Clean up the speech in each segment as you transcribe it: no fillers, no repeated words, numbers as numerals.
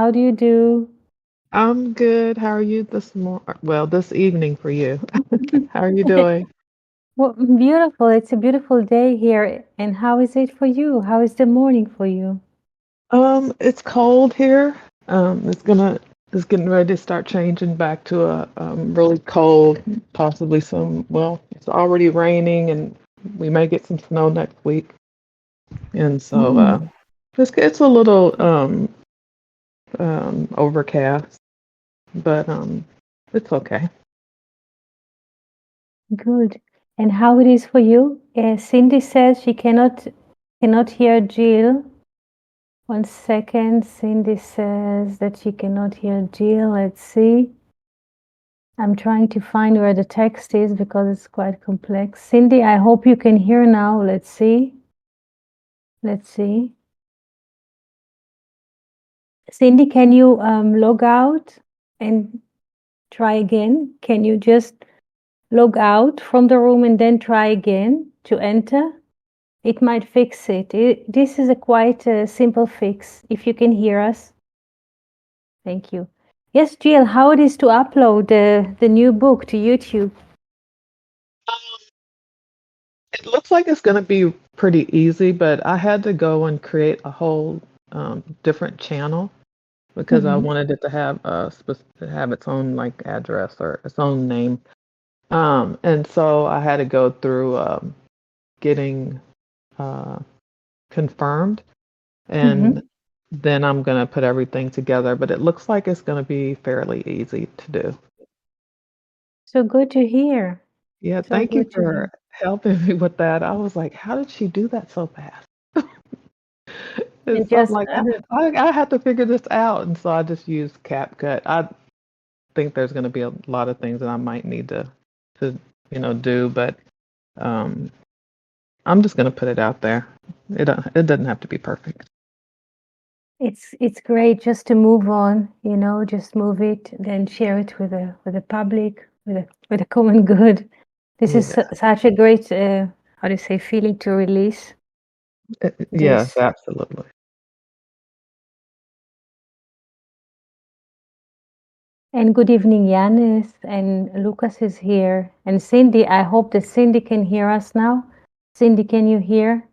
How do you do? I'm good. How are you this evening for you? How are you doing? Well, beautiful. It's a beautiful day here. And how is it for you? How is the morning for you? It's cold here. It's getting ready to start changing back to a really cold, possibly it's already raining and we may get some snow next week. And so Mm, it's a little overcast, but it's okay. good. And how it is for you? Cindy says she cannot hear Jill. 1 second. Cindy says that she cannot hear Jill. Let's see. I'm trying to find where the text is because it's quite complex. Cindy, I hope you can hear now. Let's see. Let's see. Cindy, can you log out and try again? Can you just log out from the room and then try again to enter? It might fix it. This is a quite simple fix. If you can hear us, thank you. Yes, Jill, how it is to upload the new book to YouTube? It looks like it's going to be pretty easy, but I had to go and create a whole different channel because I Mm-hmm. wanted it to have to have its own like address or its own name. And so I had to go through getting uh, confirmed, Mm-hmm. and then I'm gonna put everything together. But it looks like it's gonna be fairly easy to do. So good to hear. Yeah, So thank you good to hear. for helping me with that. I was like, how did she do that so fast? And It's something just like I had to figure this out, and so I just used CapCut. I think there's going to be a lot of things that I might need to do, but um, I'm just going to put it out there. It doesn't have to be perfect. it's great just to move on, just move it, then share it with the public, with the common good. This is Yeah. such a great, how do you say, feeling to release Yes, this. absolutely. And good evening, Yanis, and Lucas is here, and Cindy. I hope that Cindy can hear us now. Cindy, can you hear?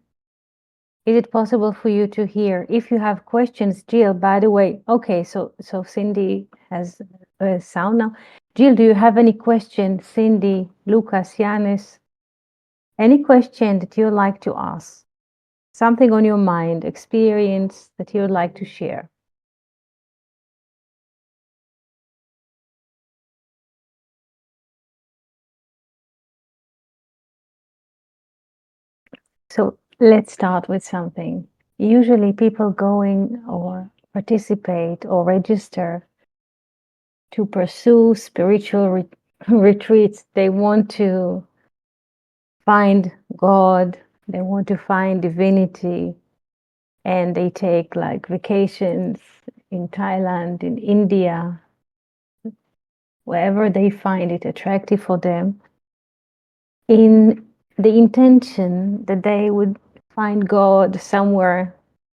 Is it possible for you to hear? If you have questions, Jill, by the way, okay, so Cindy has a sound now. Jill, do you have any questions? Cindy, Lucas, Yanis, any question that you'd like to ask? Something on your mind, experience that you'd like to share? So let's start with something. Usually people going or participate or register to pursue spiritual retreats, they want to find God, they want to find divinity, and they take like vacations in Thailand, in India, wherever they find it attractive for them, in the intention that they would find God somewhere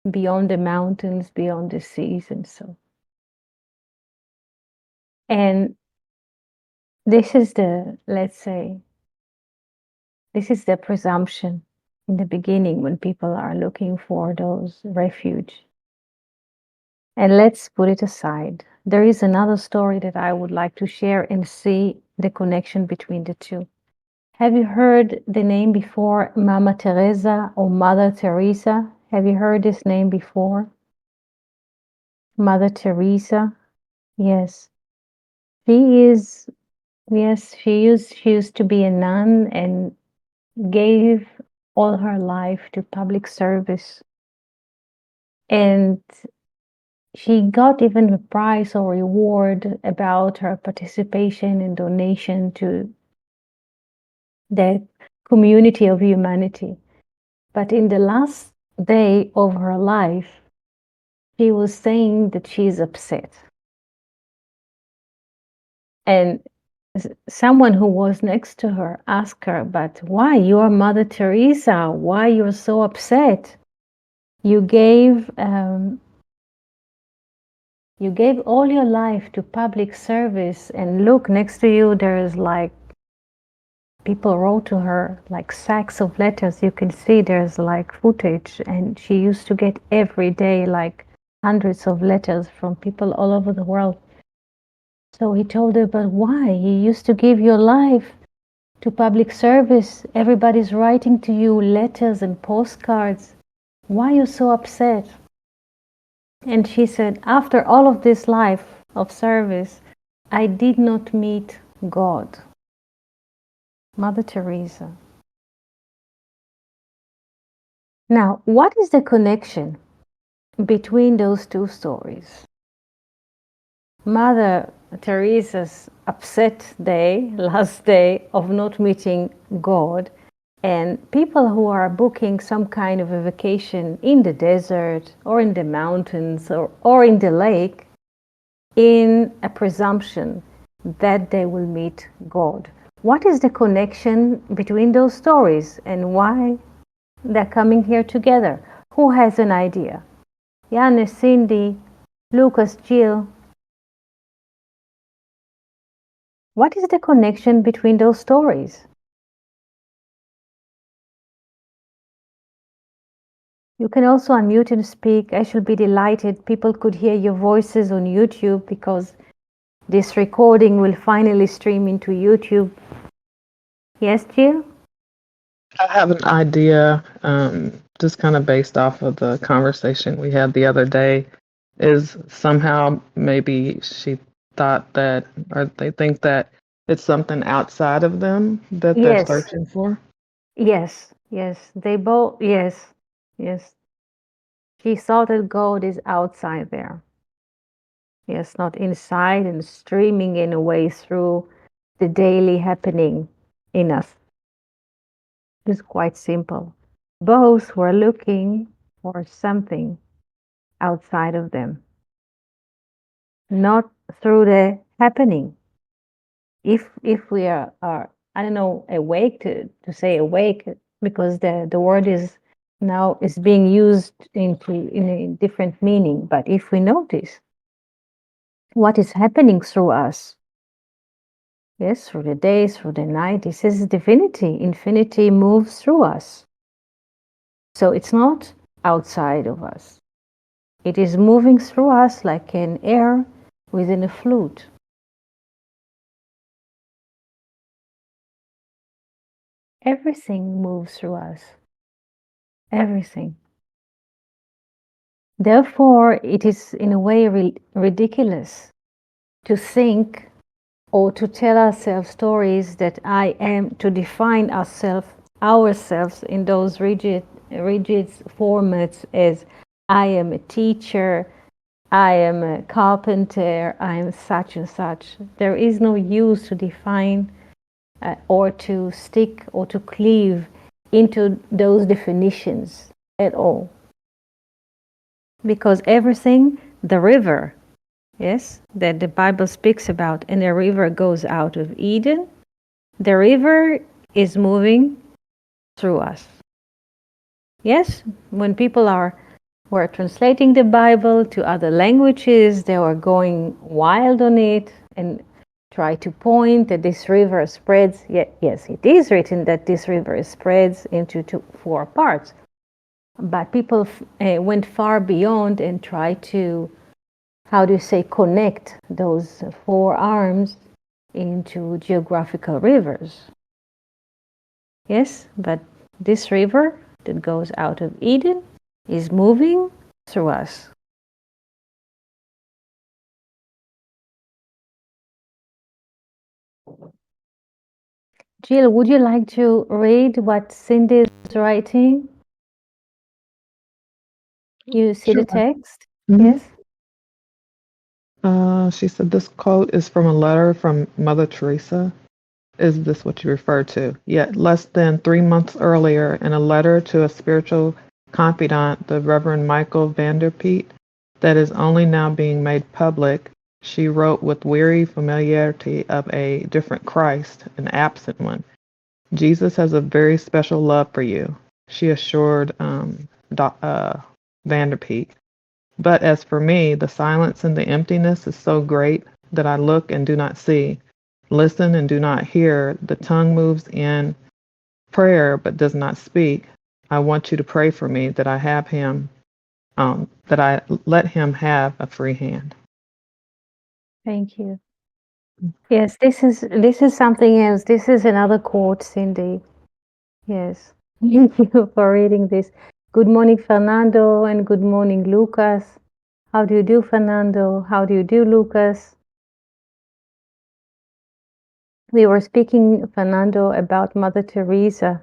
beyond the mountains, beyond the seas, and so. And this is let's say, this is the presumption in the beginning when people are looking for those refuge. And let's put it aside. There is another story that I would like to share and see the connection between the two. Have you heard the name before, Mama Teresa or Mother Teresa? Have you heard this name before? Mother Teresa? Yes. She is, yes, she used to be a nun and gave all her life to public service. And she got even a prize or reward about her participation and donation to the community of humanity. But in the last day of her life, she was saying that she's upset. And someone who was next to her asked her, but why? You are Mother Teresa. Why you're so upset? You gave You gave all your life to public service, and look, next to you there's like people wrote to her like sacks of letters. You can see there's like footage, and she used to get every day like hundreds of letters from people all over the world. So he told her, but why? You used to give your life to public service. Everybody's writing to you letters and postcards. Why are you so upset? And she said, after all of this life of service, I did not meet God. Mother Teresa. Now, what is the connection between those two stories? Mother Teresa's upset day, last day of not meeting God, and people who are booking some kind of a vacation in the desert or in the mountains or in the lake in a presumption that they will meet God. What is the connection between those stories and why they're coming here together? Who has an idea? Janne, Cindy, Lucas, Jill. What is the connection between those stories? You can also unmute and speak. I shall be delighted. People could hear your voices on YouTube because this recording will finally stream into YouTube. Yes, Jill? I have an idea, just kind of based off of the conversation we had the other day, is somehow maybe she thought that, or they think that it's something outside of them that they're Yes, searching for. yes, yes. They both, yes, yes. She saw that God is outside there. Yes, not inside and streaming in a way through the daily happening in us. It's quite simple. Both were looking for something outside of them, not through the happening. If we are I don't know, awake to say awake, because the word is now is being used in a different meaning. But if we notice what is happening through us, yes, through the day, through the night, this is divinity. Infinity moves through us. So it's not outside of us. It is moving through us like an air within a flute. Everything moves through us. Everything. Therefore, it is in a way ridiculous to think or to tell ourselves stories that I am, to define ourselves in those rigid formats as I am a teacher, I am a carpenter, I am such and such. There is no use to define or to stick or to cleave into those definitions at all. Because everything, the river, yes, that the Bible speaks about, and the river goes out of Eden, the river is moving through us. Yes, when people were translating the Bible to other languages, they were going wild on it and try to point that this river spreads. Yes, it is written that this river spreads into four parts. But people went far beyond and tried to, how do you say, connect those four arms into geographical rivers. Yes, but this river that goes out of Eden is moving through us. Jill, would you like to read what Cindy is writing? You see Sure. the text? Mhm. Yes? She said this quote is from a letter from Mother Teresa. Is this what you refer to? Yet less than 3 months earlier, in a letter to a spiritual confidant, the Reverend Michael Vanderpeet, that is only now being made public, she wrote with weary familiarity of a different Christ, an absent one. Jesus has a very special love for you, she assured Vanderpeet. But as for me, the silence and the emptiness is so great that I look and do not see, listen and do not hear. The tongue moves in prayer but does not speak. I want you to pray for me that I have him, that I let him have a free hand. Thank you. Yes, this is something else. This is another quote, Cindy. Yes. Thank you for reading this. Good morning, Fernando, and good morning, Lucas. How do you do, Fernando? How do you do, Lucas? We were speaking, Fernando, about Mother Teresa,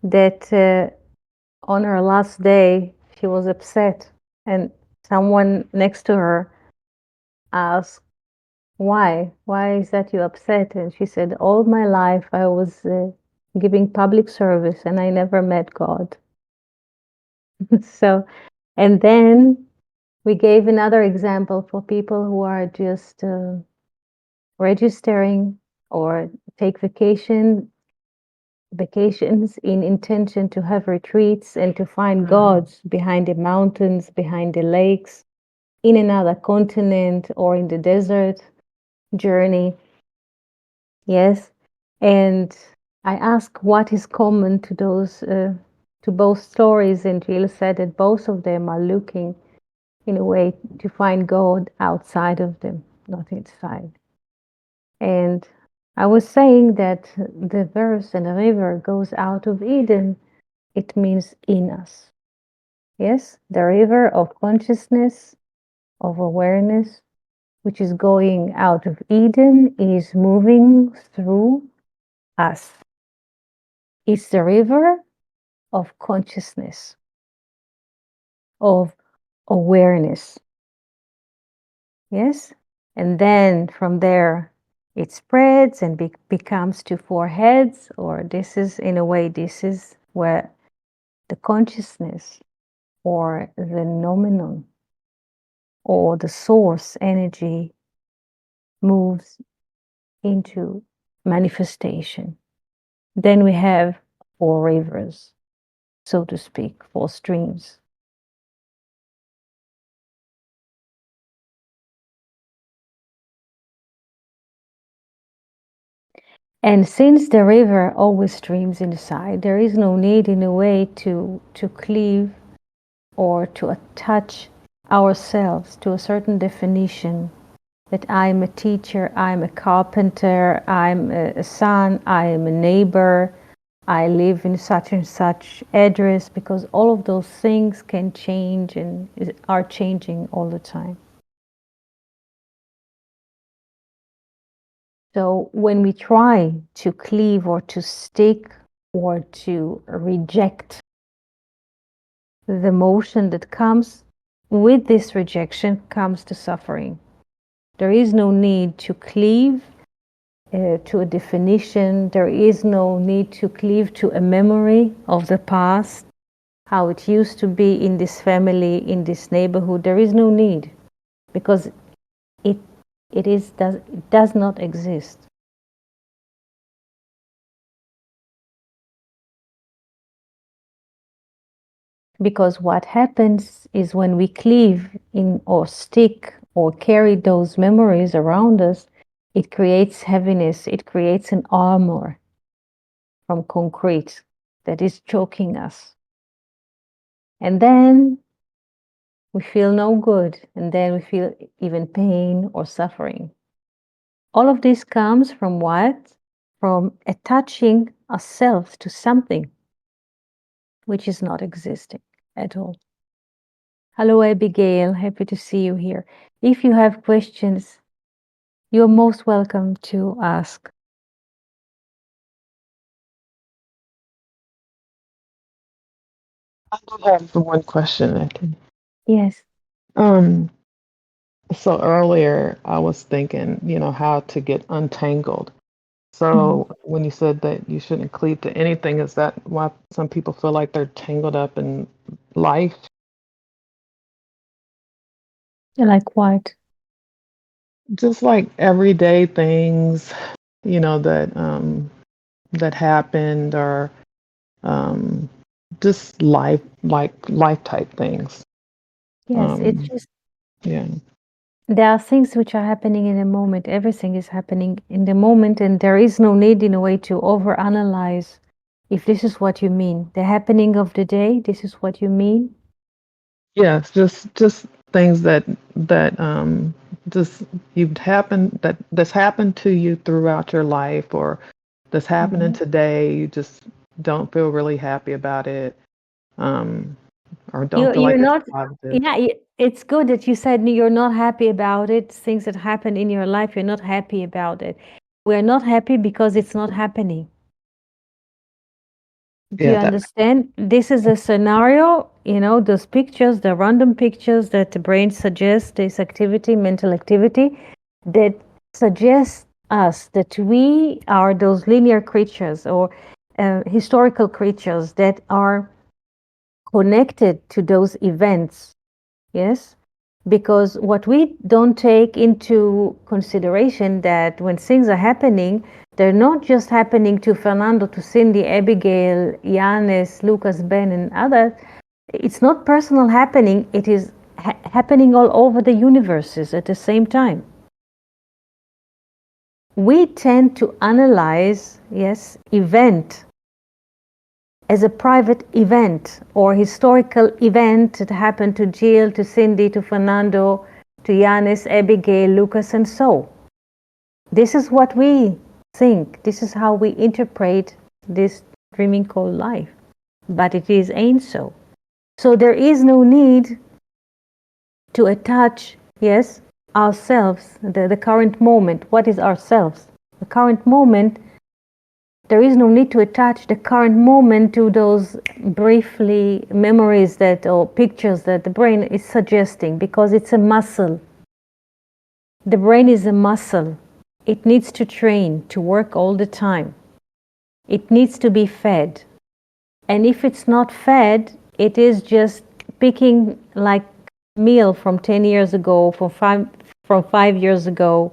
that on her last day, she was upset, and someone next to her asked, why is that you upset? And she said, all my life I was giving public service and I never met God. So, and then we gave another example for people who are just registering or take vacations in intention to have retreats and to find gods behind the mountains, behind the lakes, in another continent or in the desert journey. Yes. And I asked what is common to those, to both stories, and Jill said that both of them are looking in a way to find God outside of them, not inside. And I was saying that the verse, and the river goes out of Eden, it means in us. Yes, the river of consciousness, of awareness, which is going out of Eden, is moving through us. It's the river of consciousness, of awareness. Yes? And then from there, it spreads and becomes to four heads, or this is, in a way, this is where the consciousness or the nomenon or the source energy moves into manifestation. Then we have four rivers, so to speak, four streams. And since the river always streams inside, there is no need in a way to cleave or to attach ourselves to a certain definition that I'm a teacher, I'm a carpenter, I'm a son, I am a neighbor, I live in such and such address, because all of those things can change and are changing all the time. So when we try to cleave or to stick or to reject the motion that comes with this rejection, comes the suffering. There is no need to cleave to a definition. There is no need to cleave to a memory of the past, how it used to be in this family, in this neighborhood. There is no need, because it does not exist. Because what happens is when we cleave in or stick or carry those memories around us, it creates heaviness, it creates an armor from concrete that is choking us. And then we feel no good, and then we feel even pain or suffering. All of this comes from what? From attaching ourselves to something which is not existing at all. Hello, Abigail. Happy to see you here. If you have questions, you're most welcome to ask. I do have the one question, I think. Yes. So earlier I was thinking, how to get untangled. So when you said that you shouldn't cleave to anything, is that why some people feel like they're tangled up in life? Like what? Just like everyday things, that happened, or just life type things. Yes, it's just Yeah. there are things which are happening in a moment. Everything is happening in the moment, and there is no need, in a way, to overanalyze. If this is what you mean, the happening of the day, this is what you mean. Yes, just things that just you've happened that's happened to you throughout your life, or that's happening Mhm. today. You just don't feel really happy about it, um, or don't feel You're like it's not. positive. Yeah, it's good that you said you're not happy about it. Things that happen in your life, you're not happy about it. We're not happy because it's not happening. Do you Yeah, that understand? This is a scenario, those pictures, the random pictures that the brain suggests, this activity, mental activity, that suggests us that we are those linear creatures or historical creatures that are connected to those events. Yes? Because what we don't take into consideration that when things are happening, they're not just happening to Fernando, to Cindy, Abigail, Yanis, Lucas, Ben, and others. It's not personal happening. It is happening all over the universes at the same time. We tend to analyze, yes, event as a private event or historical event that happened to Jill, to Cindy, to Fernando, to Yanis, Abigail, Lucas, and so. This is what we think. This is how we interpret this dreaming called life. But it ain't so. So there is no need to attach, yes, ourselves, the current moment. What is ourselves? The current moment, there is no need to attach the current moment to those briefly memories that or pictures that the brain is suggesting, because it's a muscle. The brain is a muscle. It needs to train to work all the time. It needs to be fed. And if it's not fed, it is just picking like meal from 10 years ago, from 5 years ago,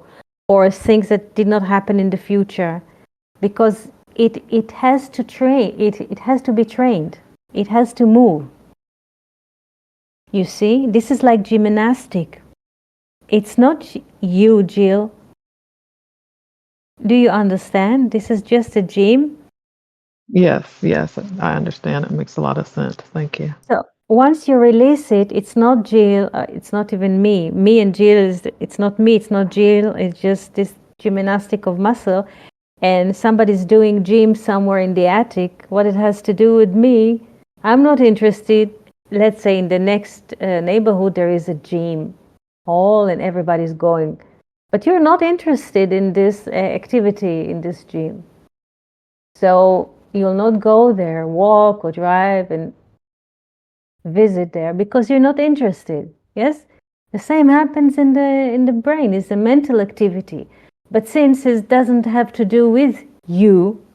or things that did not happen in the future, because it has to train, it has to be trained, it has to move. You see, this is like gymnastic. It's not you, Jill. Do you understand? This is just a gym. yes, I understand. It makes a lot of sense. Thank you. So once you release it, it's not Jill, it's not even me. Me and Jill it's not me, it's not Jill, it's just this gymnastic of muscle. And somebody's doing gym somewhere in the attic. What it has to do with me, I'm not interested. Let's say in the next neighborhood, there is a gym hall and everybody's going. But you're not interested in this activity in this gym. So you'll not go there, walk or drive and visit there because you're not interested. Yes? The same happens in the brain. It's a mental activity. But since it doesn't have to do with you,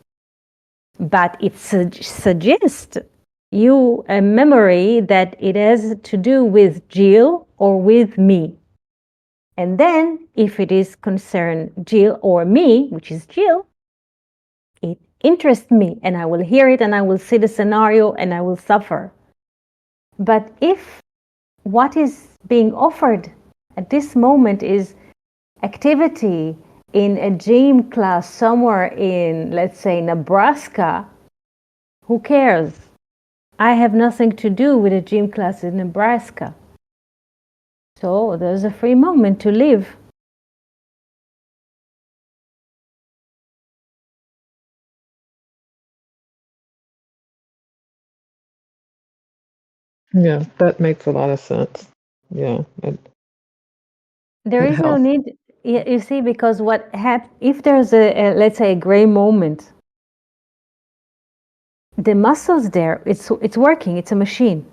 but it suggests you a memory that it has to do with Jill or with me. And then if it is concerned Jill or me, which is Jill, it interests me and I will hear it and I will see the scenario and I will suffer. But if what is being offered at this moment is activity in a gym class somewhere in, let's say, Nebraska, who cares? I have nothing to do with a gym class in Nebraska. So there's a free moment to live. Yeah, that makes a lot of sense. Yeah, There it is no helps. need, you see, because if there's let's say, a gray moment, the muscles there, it's working, it's a machine.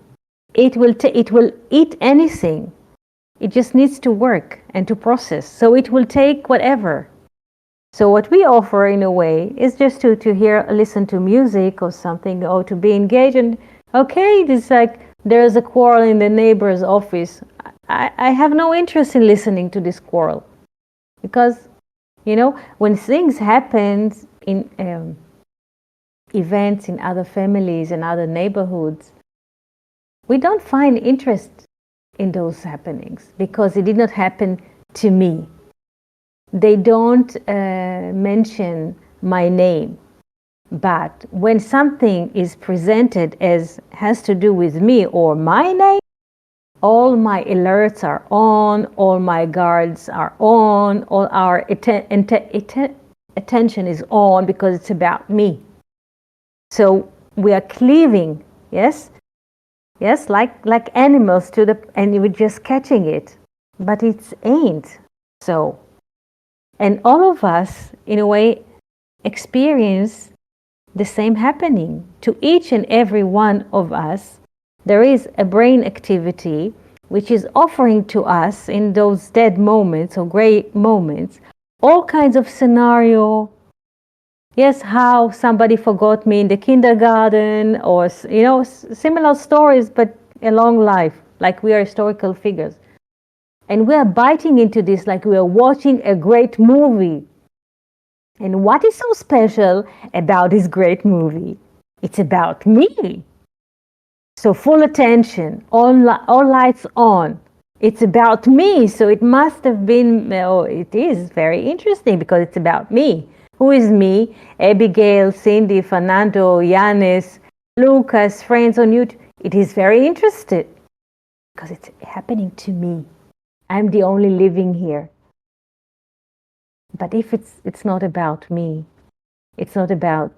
It will eat anything. It just needs to work and to process. So it will take whatever. So what we offer in a way is just to hear, listen to music or something, or to be engaged. And okay, this like there's a quarrel in the neighbor's office. I have no interest in listening to this quarrel, because when things happen in events in other families and other neighborhoods, we don't find interest in those happenings because it did not happen to me. They don't mention my name. But when something is presented as has to do with me or my name, all my alerts are on, all my guards are on, all our attention is on because it's about me. So we are cleaving, yes, like animals to the, and we're just catching it, but it ain't so. And all of us, in a way, experience the same happening. To each and every one of us, there is a brain activity which is offering to us in those dead moments or gray moments all kinds of scenario. Yes, how somebody forgot me in the kindergarten, or similar stories, but a long life, like we are historical figures. And we are biting into this like we are watching a great movie. And what is so special about this great movie? It's about me. So full attention, all lights on. It's about me. So it must have been, it is very interesting because it's about me. Who is me? Abigail, Cindy, Fernando, Yanis, Lucas, friends on YouTube. It is very interesting because it's happening to me. I'm the only living here. But if it's not about me, it's not about,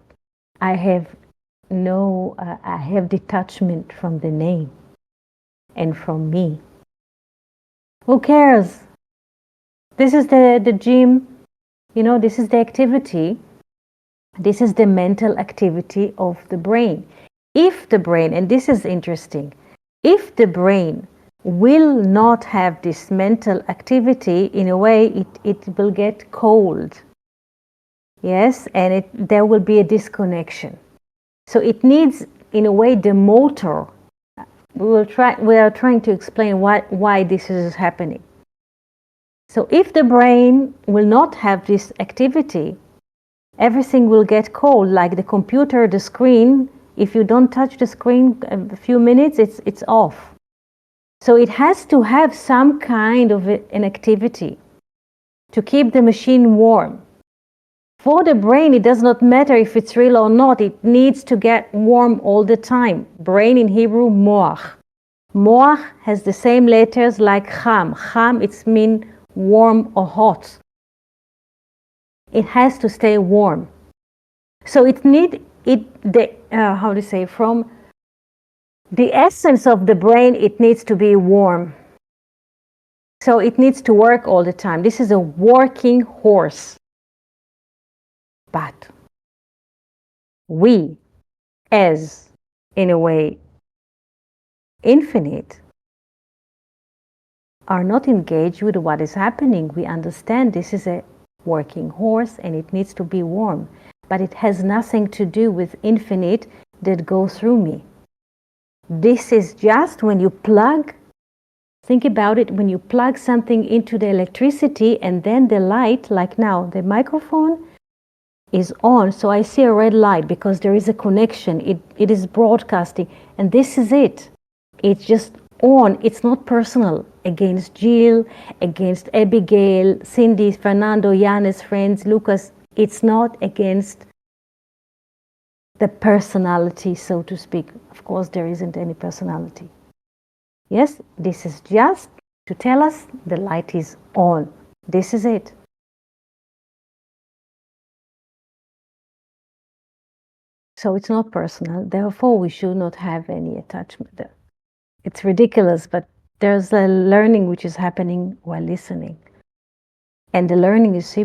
I have detachment from the name and from me. Who cares? This is the gym, this is the activity. This is the mental activity of the brain. If the brain, and this is interesting, if the brain will not have this mental activity, in a way it will get cold. Yes, and there will be a disconnection. So it needs, in a way, the motor. We are trying to explain why this is happening. So if the brain will not have this activity, everything will get cold, like the computer, the screen. If you don't touch the screen a few minutes, it's off. So it has to have some kind of an activity to keep the machine warm. For the brain, it does not matter if it's real or not. It needs to get warm all the time. Brain in Hebrew, moach. Moach has the same letters like cham. Cham, it's mean warm or hot. It has to stay warm. So from the essence of the brain, it needs to be warm. So it needs to work all the time. This is a working horse. But we, as, in a way, infinite, are not engaged with what is happening. We understand this is a working horse and it needs to be warm. But it has nothing to do with infinite that goes through me. This is just when you plug, think about it, when you plug something into the electricity and then the light, like now, the microphone is on, so I see a red light because there is a connection. It is broadcasting, and this is it. It's just on. It's not personal against Jill, against Abigail, Cindy, Fernando, Yanis, friends, Lucas. It's not against the personality, so to speak. Of course, there isn't any personality. Yes, this is just to tell us the light is on. This is it. So it's not personal. Therefore, we should not have any attachment. It's ridiculous, but there's a learning which is happening while listening. And the learning is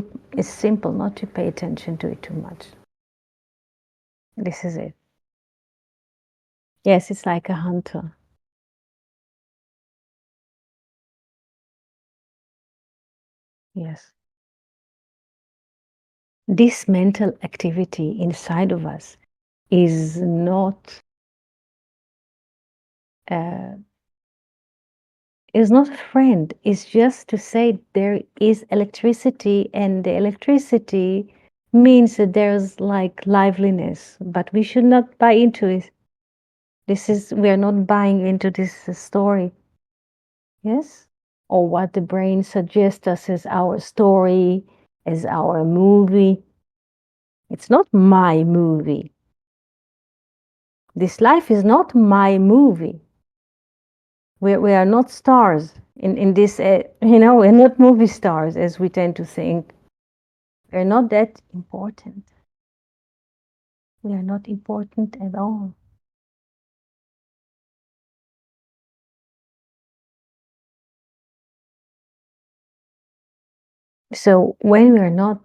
simple, not to pay attention to it too much. This is it. Yes, it's like a hunter. Yes. This mental activity inside of us is not a friend. It's just to say there is electricity, and the electricity means that there's like liveliness, but we should not buy into it. We are not buying into this story. yes, or what the brain suggests us as our story, as our movie. It's not my movie. This life is not my movie. We are not stars in this, we're not movie stars as we tend to think. We're not that important. We are not important at all. So when we're not,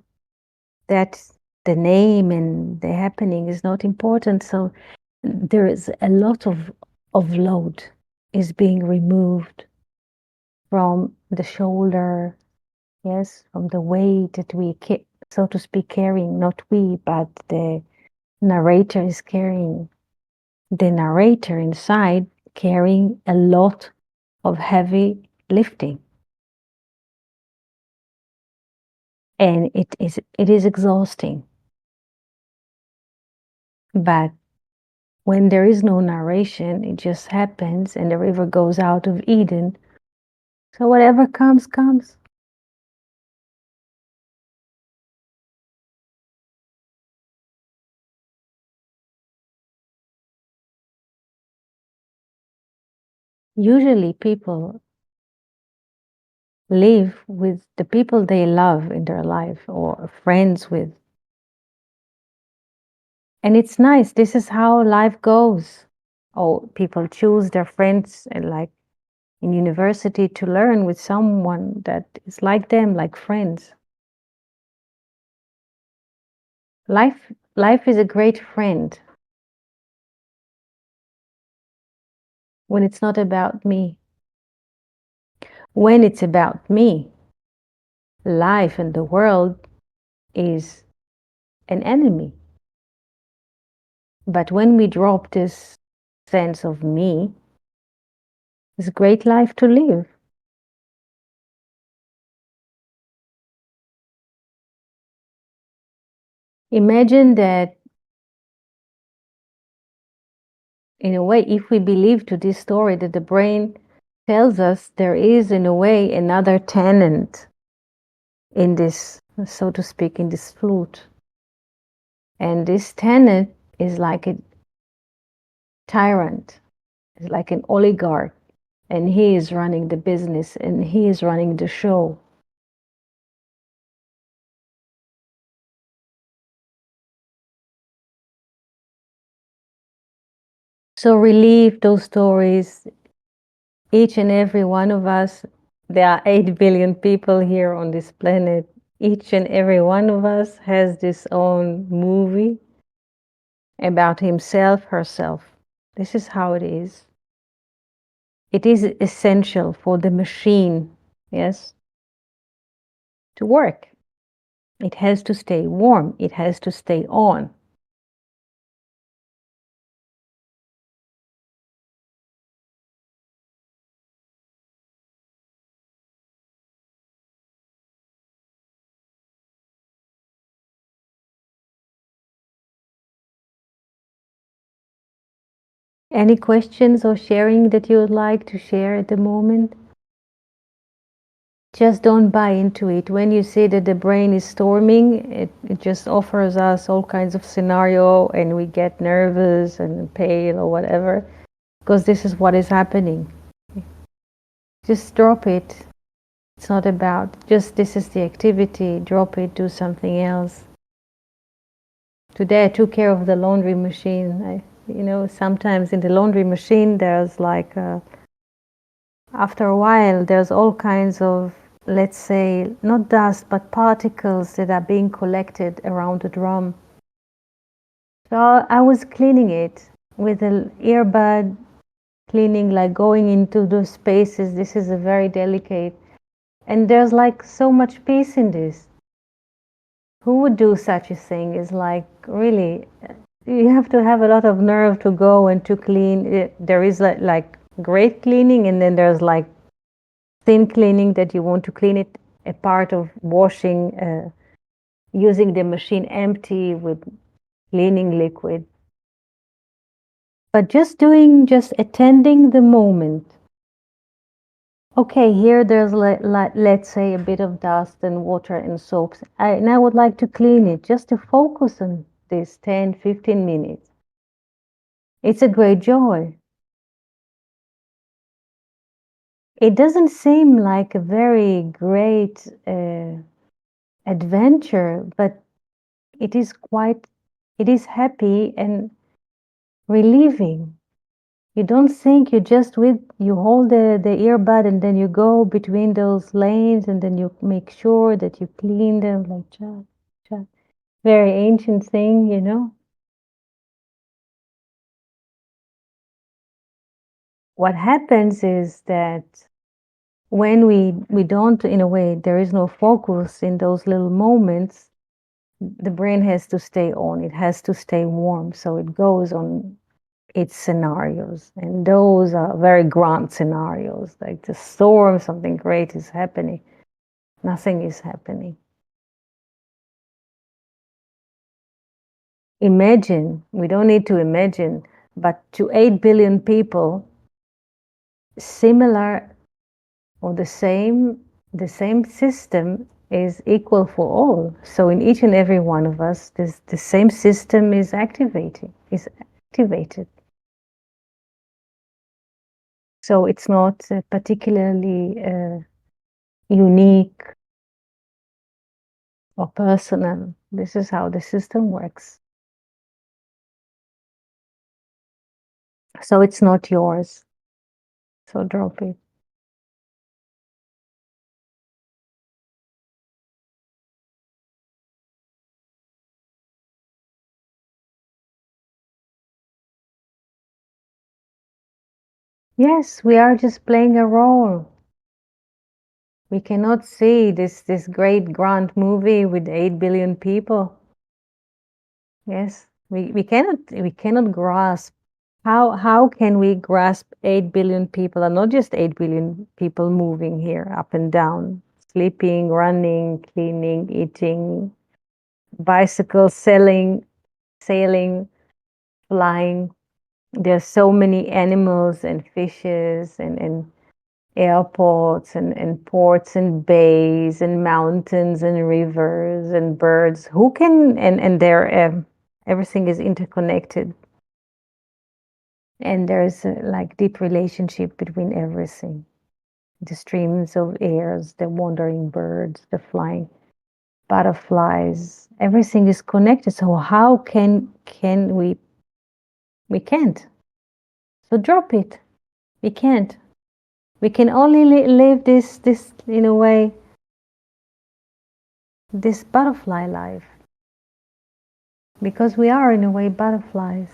that the name and the happening is not important. So there is a lot of load is being removed from the shoulder, yes, from the weight that we, so to speak, carrying, not we, but the narrator is carrying. The narrator inside carrying a lot of heavy lifting. And it is exhausting. But when there is no narration, it just happens and the river goes out of Eden. So whatever comes, comes. Usually people live with the people they love in their life or friends with. And it's nice. This is how life goes. Oh, people choose their friends and like in university to learn with someone that is like them, like friends. Life is a great friend when it's not about me. When it's about me, life and the world is an enemy. But when we drop this sense of me, it's a great life to live. Imagine that, in a way, if we believe to this story that the brain tells us there is, in a way, another tenant in this, so to speak, in this flute. And this tenant is like a tyrant, is like an oligarch, and he is running the business and he is running the show. So relive those stories. Each and every one of us, there are 8 billion people here on this planet. Each and every one of us has this own movie about himself, herself. This is how it is. It is essential for the machine, yes, to work. It has to stay warm. It has to stay on. Any questions or sharing that you would like to share at the moment? Just don't buy into it. When you say that the brain is storming, it just offers us all kinds of scenario and we get nervous and pale or whatever, because this is what is happening. Just drop it. It's not about just this is the activity, drop it, do something else. Today I took care of the laundry machine. Sometimes in the laundry machine there's like, after a while, there's all kinds of, let's say, not dust, but particles that are being collected around the drum. So I was cleaning it with an earbud, cleaning, like going into those spaces. This is a very delicate, and there's like so much peace in this. Who would do such a thing? Is like, really, you have to have a lot of nerve to go and to clean. There is like great cleaning, and then there's like thin cleaning that you want to clean it, a part of washing, using the machine empty with cleaning liquid. But just attending the moment, Okay, here there's let's say a bit of dust and water and soaps. And I would like to clean it just to focus on this 10, 15 minutes. It's a great joy. It doesn't seem like a very great adventure, but it is happy and relieving. You don't think, you hold the earbud and then you go between those lanes and then you make sure that you clean them like cha, cha. Very ancient thing, you know. What happens is that when we don't, in a way, there is no focus in those little moments, the brain has to stay on, it has to stay warm, so it goes on its scenarios, and those are very grand scenarios, like the storm, something great is happening, nothing is happening. Imagine, we don't need to imagine, but to 8 billion people, similar or the same system is equal for all. So in each and every one of us, the same system is activated. So it's not particularly unique or personal. This is how the system works. So it's not yours. So drop it. Yes, we are just playing a role. We cannot see this great grand movie with 8 billion people. Yes, we cannot grasp. How can we grasp 8 billion people, and not just 8 billion people moving here up and down, sleeping, running, cleaning, eating, bicycles, sailing, flying. There's so many animals and fishes and airports and ports and bays and mountains and rivers and birds. Who can, and there, everything is interconnected. And there's a like deep relationship between everything. The streams of airs, the wandering birds, the flying butterflies, everything is connected. So how can we can't. So drop it. We can't. We can only live this in a way, this butterfly life, because we are in a way butterflies.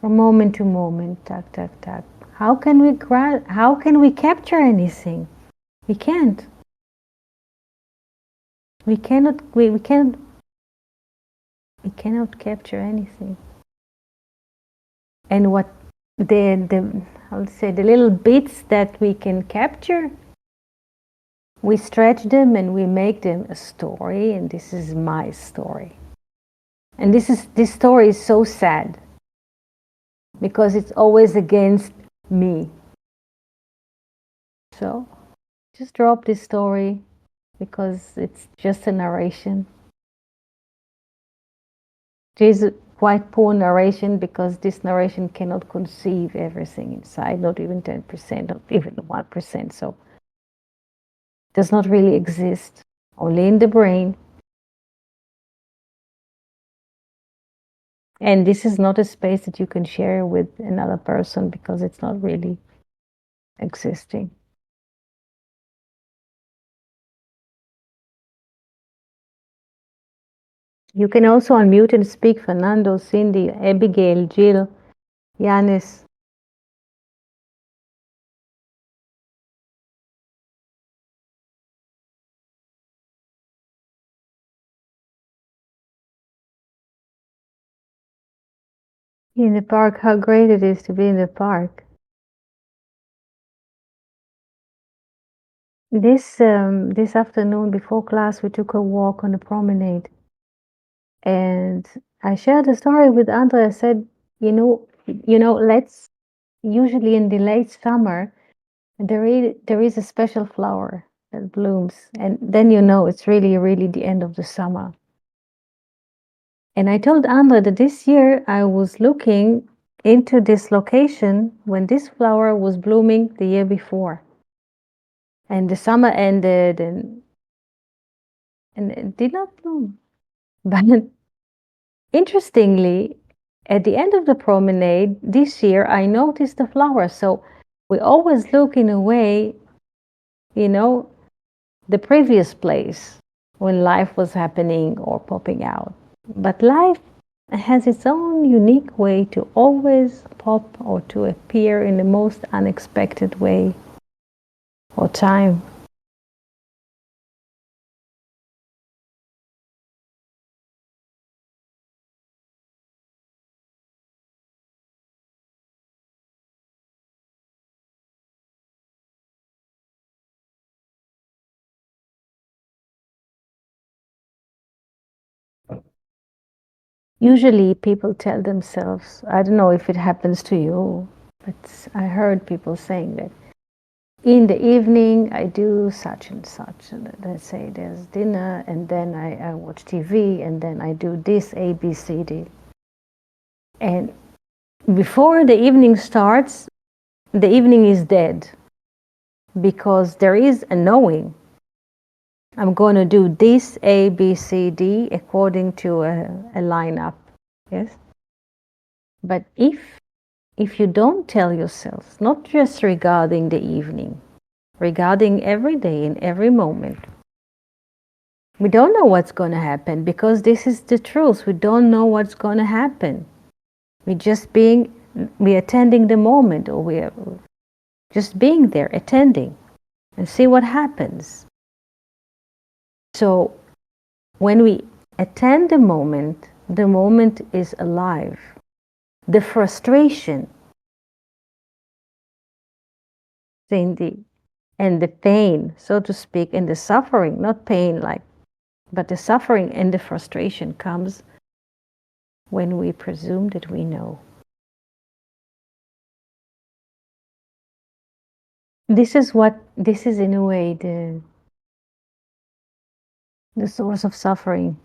From moment to moment, tack tack tack. How can we capture anything? We can't. We cannot capture anything. And what the I'll say the little bits that we can capture, we stretch them and we make them a story, and this is my story. And this story is so sad because it's always against me. So just drop this story because it's just a narration. It is a quite poor narration because this narration cannot conceive everything inside, not even 10%, not even 1%. So it does not really exist, only in the brain. And this is not a space that you can share with another person because it's not really existing. You can also unmute and speak, Fernando, Cindy, Abigail, Jill, Yanis. In the park, how great it is to be in the park. This afternoon before class, we took a walk on the promenade, and I shared a story with Andre. I said, let's usually in the late summer There is a special flower that blooms, and then you know it's really, really the end of the summer. And I told Andre that this year I was looking into this location when this flower was blooming the year before. And the summer ended and it did not bloom. But interestingly, at the end of the promenade this year, I noticed the flower. So we always look in a way, you know, the previous place when life was happening or popping out. But life has its own unique way to always pop or to appear in the most unexpected way or time. Usually people tell themselves, I don't know if it happens to you, but I heard people saying that in the evening I do such and such. And let's say there's dinner, and then I watch TV, and then I do this A, B, C, D. And before the evening starts, the evening is dead because there is a knowing. I'm going to do this A, B, C, D according to a lineup. Yes. But if you don't tell yourself, not just regarding the evening, regarding every day and every moment, we don't know what's going to happen because this is the truth. We don't know what's going to happen. We attending the moment, or we're just being there, attending, and see what happens. So when we attend the moment is alive. The frustration, Cindy, and the pain, so to speak, and the suffering, not pain like, but the suffering and the frustration comes when we presume that we know. This is in a way the source of suffering.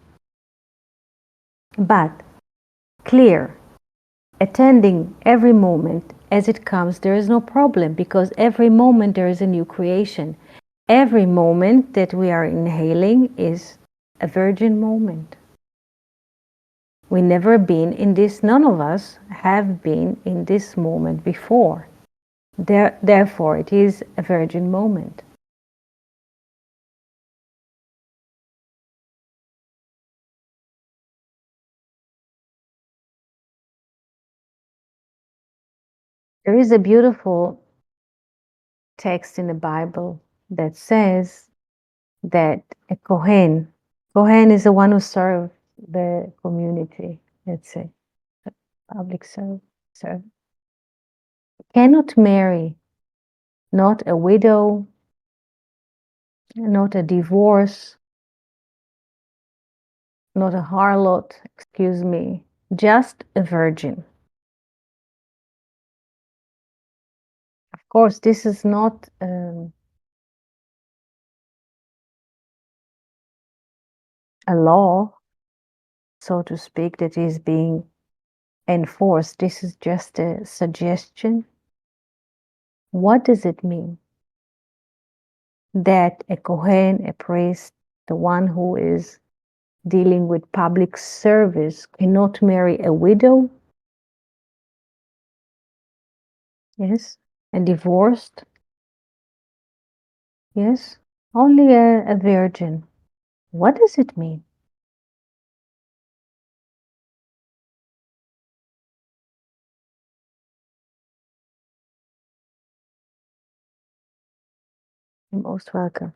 But clear, attending every moment as it comes, there is no problem because every moment there is a new creation. Every moment that we are inhaling is a virgin moment. We never been in this, none of us have been in this moment before. Therefore, it is a virgin moment. There is a beautiful text in the Bible that says that a Kohen is the one who serves the community, let's say, a public serve, cannot marry, not a widow, not a divorce, not a harlot, excuse me, just a virgin. Of course, this is not a law, so to speak, that is being enforced. This is just a suggestion. What does it mean that a Kohen, a priest, the one who is dealing with public service, cannot marry a widow? Yes. A divorced? Yes. Only a virgin. What does it mean? You're most welcome.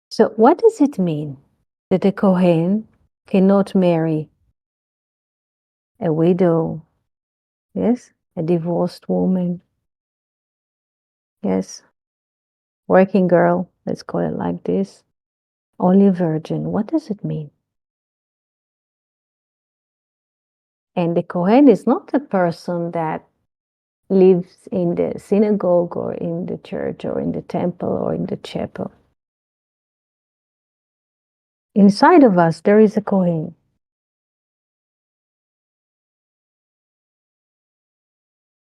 So, what does it mean that a Kohen cannot marry a widow? Yes. A divorced woman? Yes. Working girl, let's call it like this. Only a virgin. What does it mean? And the Kohen is not a person that lives in the synagogue or in the church or in the temple or in the chapel. Inside of us, there is a Kohen.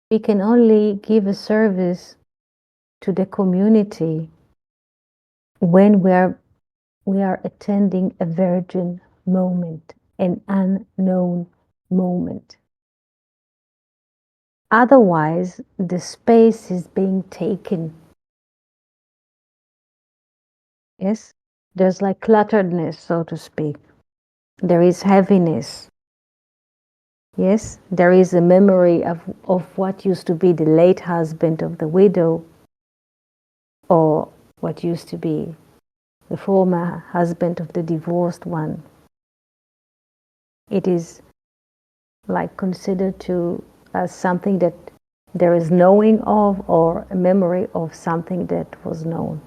We can only give a service to the community when we are attending a virgin moment, an unknown moment. Otherwise, the space is being taken. Yes? There's like clutteredness, so to speak. There is heaviness. Yes? There is a memory of what used to be the late husband of the widow, or what used to be the former husband of the divorced one. It is like considered to as something that there is knowing of, or a memory of something that was known.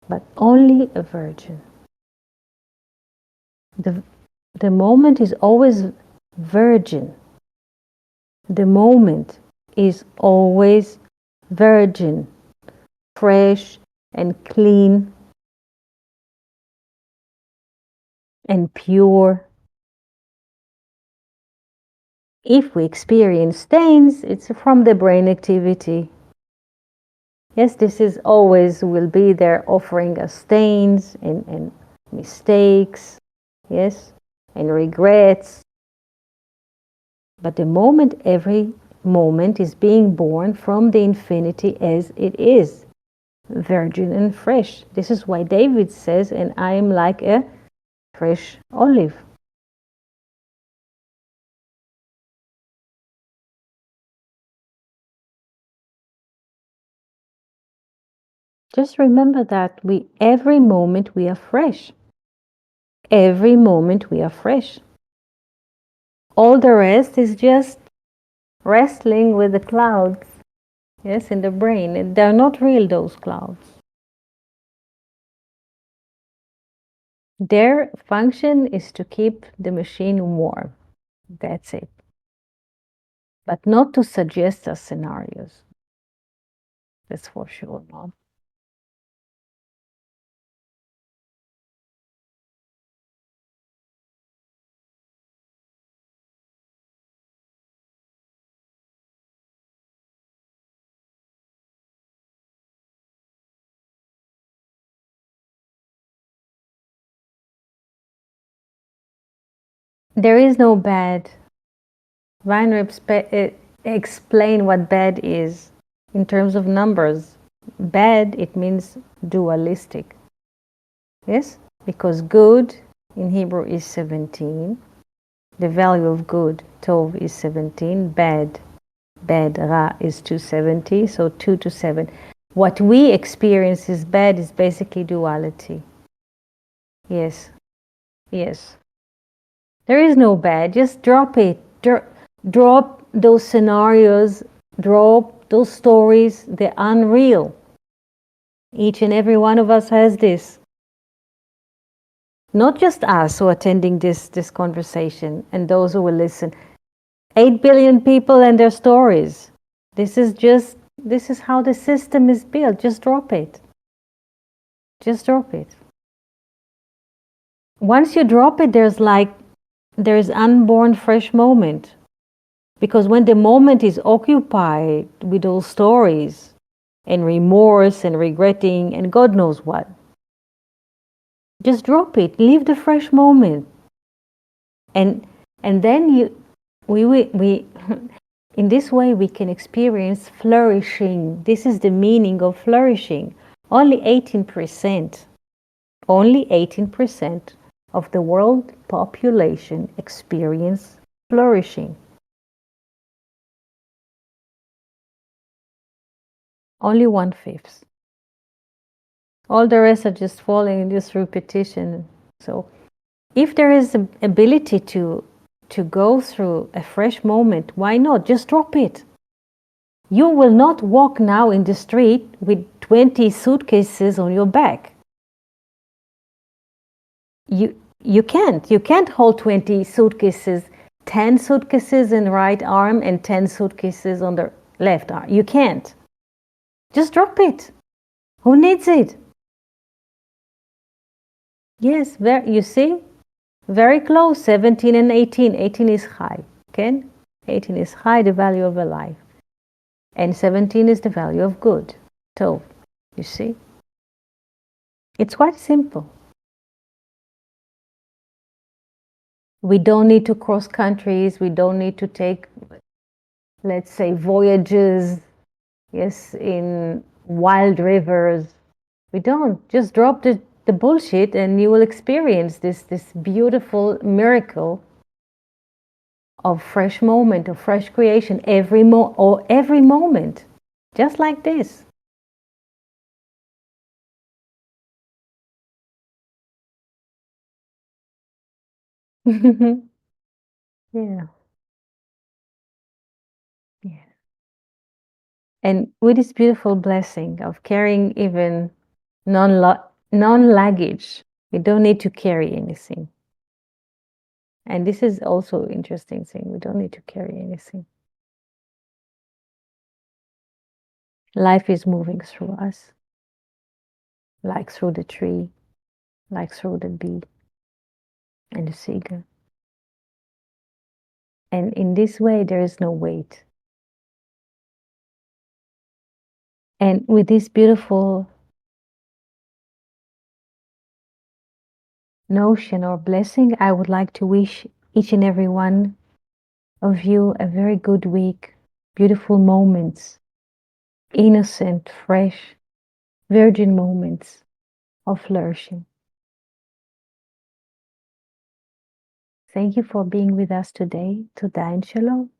But only a virgin. The moment is always virgin. The moment is always virgin, fresh and clean and pure. If we experience stains, it's from the brain activity. Yes, this is always will be there offering us stains and mistakes, yes, and regrets. But the moment, every moment is being born from the infinity as it is, virgin and fresh. This is why David says, and I am like a fresh olive. Just remember that every moment we are fresh. Every moment we are fresh. All the rest is just wrestling with the clouds, yes, in the brain. And they're not real, those clouds. Their function is to keep the machine warm. That's it. But not to suggest us scenarios. That's for sure not. There is no bad. Weinreb explain what bad is in terms of numbers. Bad, it means dualistic. Yes? Because good in Hebrew is 17. The value of good, tov, is 17. Bad, ra, is 270. So 2 to 7. What we experience as bad is basically duality. Yes. Yes. There is no bad. Just drop it. Drop those scenarios. Drop those stories. They're unreal. Each and every one of us has this. Not just us who are attending this conversation and those who will listen. 8 billion people and their stories. This is how the system is built. Just drop it. Just drop it. Once you drop it, there's unborn fresh moment. Because when the moment is occupied with those stories and remorse and regretting and God knows what, just drop it. Leave the fresh moment. And then we in this way we can experience flourishing. This is the meaning of flourishing. Only 18% of the world population experience flourishing. Only 1/5. All the rest are just falling in this repetition. So if there is an ability to go through a fresh moment, why not? Just drop it. You will not walk now in the street with 20 suitcases on your back. You can't hold 20 suitcases 10 suitcases in right arm and 10 suitcases on the left arm. You can't. Just drop it. Who needs it? Yes, you see? Very close, 17 and 18. 18 is high, okay? 18 is high, the value of a life. And 17 is the value of good. So, you see? It's quite simple. We don't need to cross countries. We don't need to take, let's say, voyages, yes, in wild rivers. We don't. Just drop the bullshit and you will experience this beautiful miracle of fresh moment, of fresh creation every moment, just like this. Yeah. Yeah. And with this beautiful blessing of carrying even non-luggage, we don't need to carry anything. And this is also interesting thing. We don't need to carry anything. Life is moving through us, like through the tree, like through the bee and the seagull. And in this way, there is no weight. And with this beautiful notion or blessing, I would like to wish each and every one of you a very good week, beautiful moments, innocent, fresh, virgin moments of flourishing. Thank you for being with us today. Toda and Shalom.